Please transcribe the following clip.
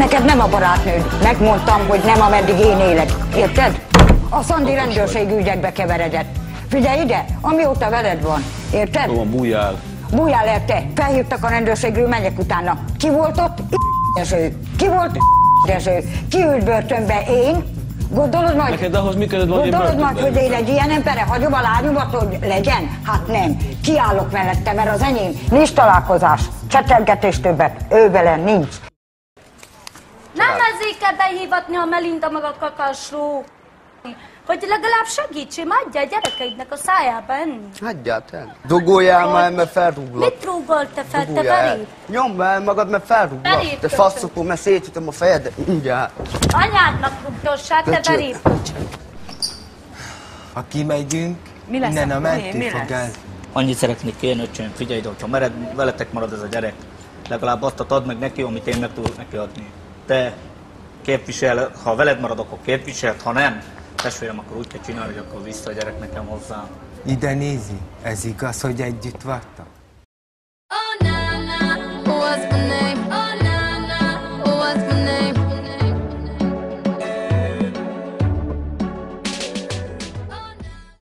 Neked nem a barátnőd. Megmondtam, hogy nem, ameddig én élek. Érted? A Szandi rendőrségi ügyekbe keveredett. Figyelj ide, amióta veled van. Érted? Ó, bújjál. Bújjál el te. Felhívtak a rendőrségről, menjek utána. Ki volt ott? Dezső. Ki volt? Dezső. Ki ült börtönbe? Én? Gondolod majd? Neked ahhoz mi között van, hogy Gondolod majd, börtönben? hogy én egy ilyen emberre hagyom a lányomat, hogy legyen? Hát nem. Kiállok mellette, mert az enyém. Nincs találkozás. Csetelgetés többet. Ő vele nincs. Nem ezért kell behivatni a Melinda meg a kakasról. Hogy legalább segítsél, adja a gyerekeidnek a szájába enni. Hagyját el. Dugoljál már, mert felrúglak. Mit rúgol te fel, te Dugoljál el. verép? Nyomd el magad, mert felrúglak. Verép, Te köcsög. faszopó, mert szétütöm a fejedet. Mindjárt. Anyádnak rúgdossál, te Köcsög. verép. Ha kimegyünk, Mi lesz innen a akkor? mentő Mi fog lesz? el. Annyit szeretnék kérni, öcsém, figyelj ide, hogyha veletek marad ez a gyerek, legalább azt add meg neki, amit én meg tudok neki adni. Te képvisel, ha veled marad, akkor képviselt, ha nem, testvérem, akkor úgy kell csinálni, hogy akkor vissza a gyerek nekem hozzá. Ide nézi, ez igaz, hogy együtt vagytok?